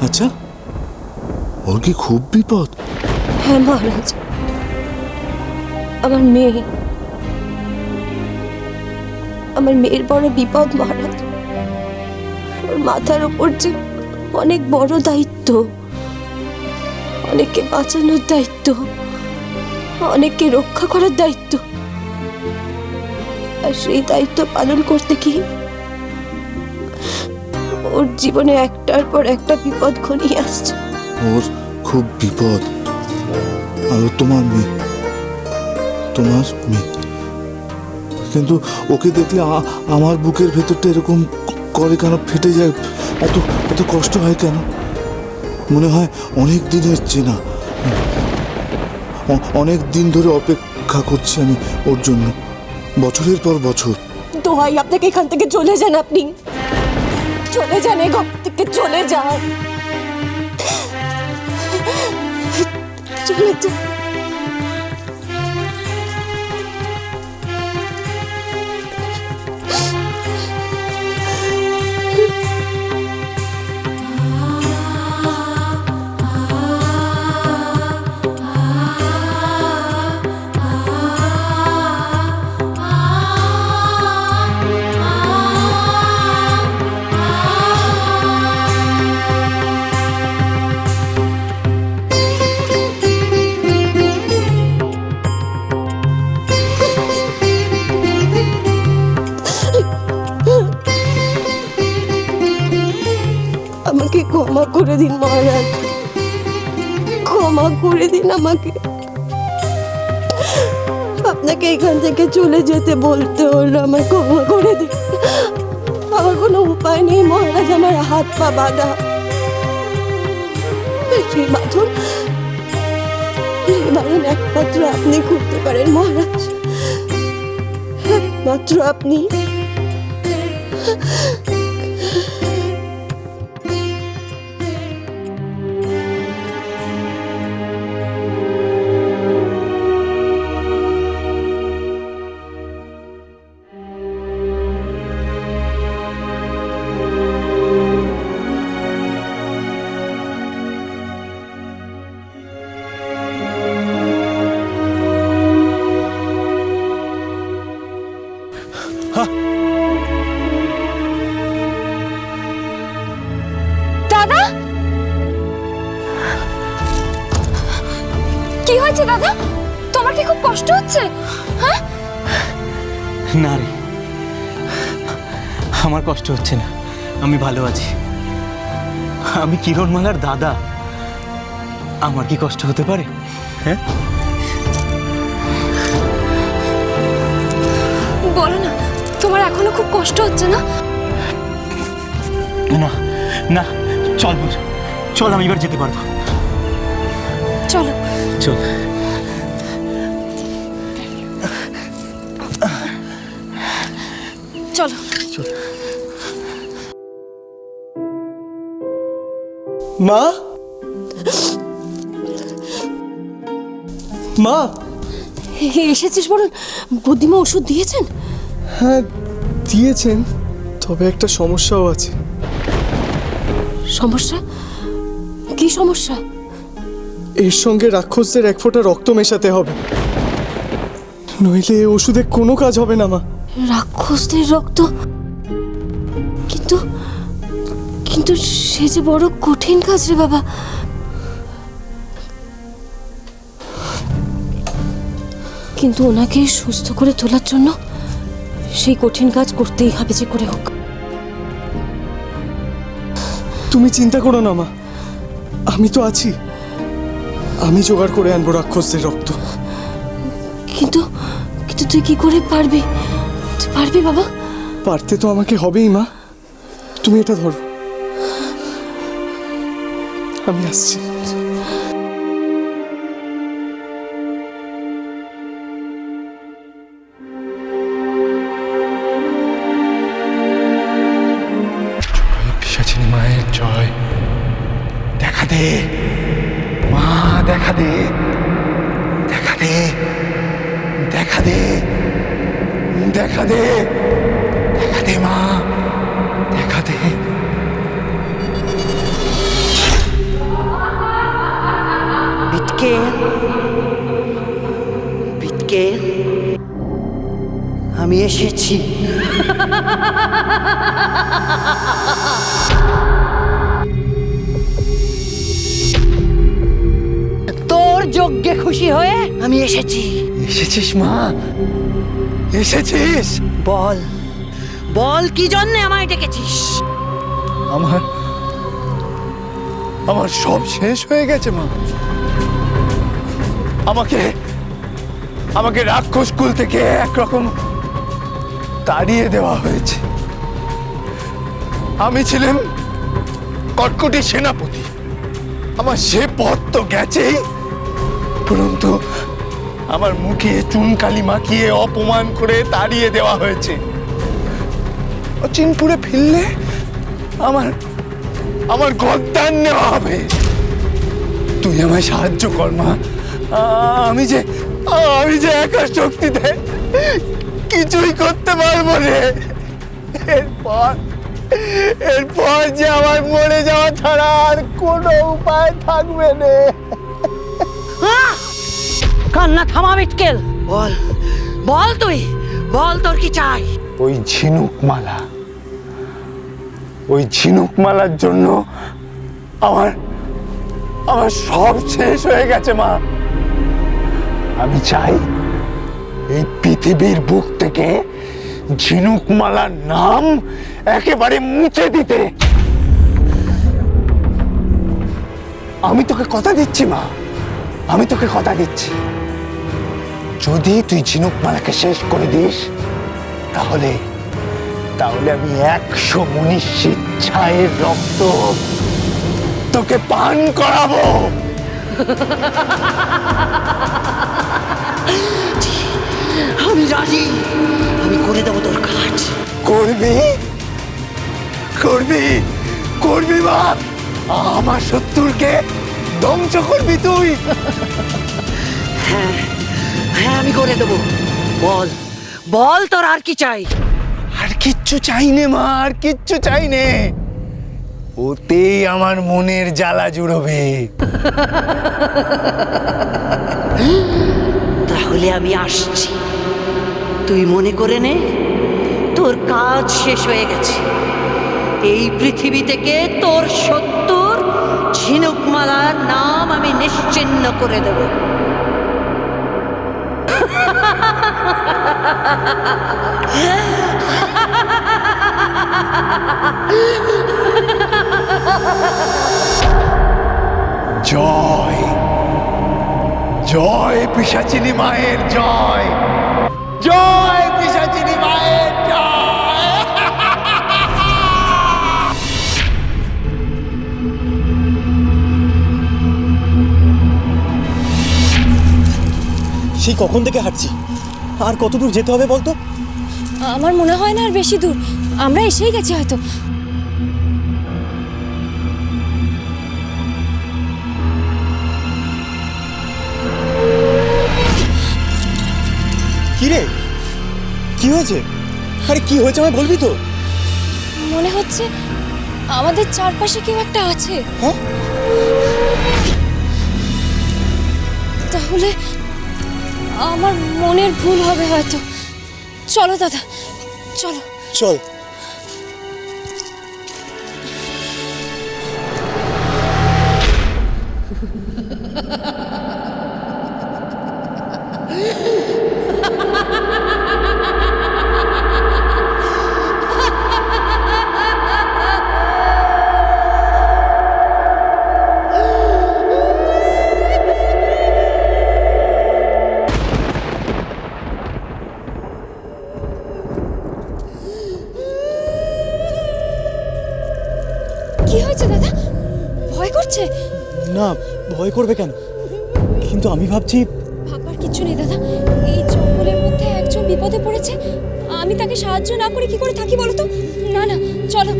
আচ্ছা, ওর কি খুব বিপদ? হ্যাঁ মহারাজ, আমার মেয়ের বড় বিপদ মহারাজ। ওর মাথার ওপর যে অনেক বড় দায়িত্ব, অনেককে বাঁচানোর দায়িত্ব, অনেককে রক্ষা করার দায়িত্ব। আর সেই দায়িত্ব পালন করতে গিয়ে ওর জীবনে একটার পর একটা বিপদ ঘনিয়ে আসছে। ওর খুব বিপদ। আর তোমার মেয়ে, কিন্তু ওকে দেখলে আমার বুকের ভেতরটা এরকম করে কেন, ফেটে যায়, এত এত কষ্ট হয় কেন? মনে হয় অনেক দিনের চেনা, অনেক দিন ধরে অপেক্ষা করছি আমি ওর জন্য, বছরের পর বছর। দোহাই আপনাকে এখান থেকে চলে যান, আপনি চলে যান, এই ঘর থেকে চলে যান, চলে যান। আমাকে ক্ষমা করে দিন মহারাজ, ক্ষমা করে দিন আমাকে। আপনাকে এখান থেকে চলে যেতে বলতে হলো, আমার ক্ষমা করে দিন। আমার কোনো উপায় নেই মহারাজ, আমার হাত পা বাঁধা। সেই বাঁধন একমাত্র আপনি করতে পারেন মহারাজ, একমাত্র আপনি। দাদা, কি হয়েছে দাদা? তোমার কি খুব কষ্ট হচ্ছে? হ্যাঁ? না রে, আমার কষ্ট হচ্ছে না, আমি ভালো আছি। আমি কিরণমালার দাদা, আমার কি কষ্ট হতে পারে? হ্যাঁ, বলো না, তোমার এখনো খুব কষ্ট হচ্ছে না? না না, চল চল, আমি এবার যেতে পারবো। চলো চল। চলো চল। মা, মা, এসেছিস বলুন? বুদ্ধিমা ওষুধ দিয়েছেন? হ্যাঁ দিয়েছেন, তবে একটা সমস্যাও আছে। সমস্যা? কি সমস্যা? এর সঙ্গে রাক্ষসদের এক ফোঁটা রক্ত মেশাতে হবে, নইলে ওষুধে কোনো কাজ হবে না মা। রাক্ষসদের রক্ত? কিন্তু কিন্তু সে যে বড় কঠিন কাজ রে বাবা। কিন্তু ওনাকে সুস্থ করে তোলার জন্য সেই কঠিন কাজ করতেই হবে, যে করে হোক। তুমি চিন্তা করো না মা, আমি তো আছি, আমি জোগাড় করে আনবো রাক্ষসদের রক্ত। কিন্তু কিন্তু তুই কি করে পারবি? তুই পারবি বাবা? পারতে তো আমাকে হবেই মা, তুমি এটা ধরো, আমি আসছি। পিশাচিনী মায়ের জয়। দেখা দে মা, দেখা দে, দেখা দে, দেখা দে, দেখা দে, দেখা দে মা, দেখা দে। আমি এসেছি। তোর যজ্ঞে খুশি হয়ে আমি এসেছি। এসেছিস মা, এসেছিস। বল বল কি জন্যে আমায় ডেকেছিস? আমার আমার সব শেষ হয়ে গেছে মা। আমাকে আমাকে রাক্ষস কুল থেকে একরকম তাড়িয়ে দেওয়া হয়েছে। আমি ছিলাম কটকটি সেনাপতি, আমার সে পথ তো গেছেই, পরন্তু আমার মুখে চুনকালি মাখিয়ে অপমান করে তাড়িয়ে দেওয়া হয়েছে। অচিনপুরে ফিরলে আমার আমার গদ্দান নেওয়া হবে। তুই আমায় সাহায্য কর মা। আমি যে একা শক্তিতে কিছুই করতে পারবো রে। এরপর যে আমার মরে যাওয়া ছাড়া আর কোনো উপায় থাকবে না। কান্না থামা মিটকেল, বল বল তুই বল তোর কি চাই? ওই ঝিনুকমালা, ওই ঝিনুকমালার জন্য আমার আমার সব শেষ হয়ে গেছে মা। আমি চাই এই পৃথিবীর বুক থেকে ঝিনুকমালার নাম একেবারে মুছে দিতে। আমি তোকে কথা দিচ্ছি মা, আমি তোকে কথা দিচ্ছি, যদি তুই ঝিনুকমালাকে শেষ করে দিস তাহলে তাহলে আমি 100 মনীষীর ছায়ের রক্ত তোকে পান করাবো। আমি রাজি, আমি করে দেবো তোর কাজ। করবি করবি করবি মা, আমার শত্রুকে ধ্বংস করবি তুই। হ্যাঁ হ্যাঁ আমি করে দেবো। বল বল তোর আর কি চাই? আর কিচ্ছু চাই নে মা, আর কিচ্ছু চাই নে। ওতেই আমার মনের জ্বালা জুড়বে। তাহলে আমি আসছি, তুই মনে করে নে তোর কাজ শেষ হয়ে গেছে। এই পৃথিবী থেকে তোর শত্রুর ঝিনুকমালার নাম আমি নিশ্চিহ্ন করে দেব। জয় জয় পিশাচিনী মায়ের জয়, জয় পিশাচিনী মায়ের জয়। সেই কখন থেকে হাঁটছি, আর কত দূর যেতে হবে বলতো? আমার মনে হয় না আর বেশি দূর, আমরা এসেই গেছি হয়তো। কি রে, কি হয়েছে? আরে কি হয়েছে আমায় বলবি তো? মনে হচ্ছে আমাদের চারপাশে কেউ একটা আছে। হ্যাঁ? তাহলে আমার মনের ভুল হবে হয়তো। চলো দাদা, চলো। চল। কি হয়েছে দাদা, ভয় করছে? না, ভয় করবে কেন? কিন্তু আমি ভাবছি ভাববার কিচ্ছু নেই দাদা, এই জঙ্গলের মধ্যে একজন বিপদে পড়েছে, আমি তাকে সাহায্য না করে কি করে থাকি বলো তো? না না, চলো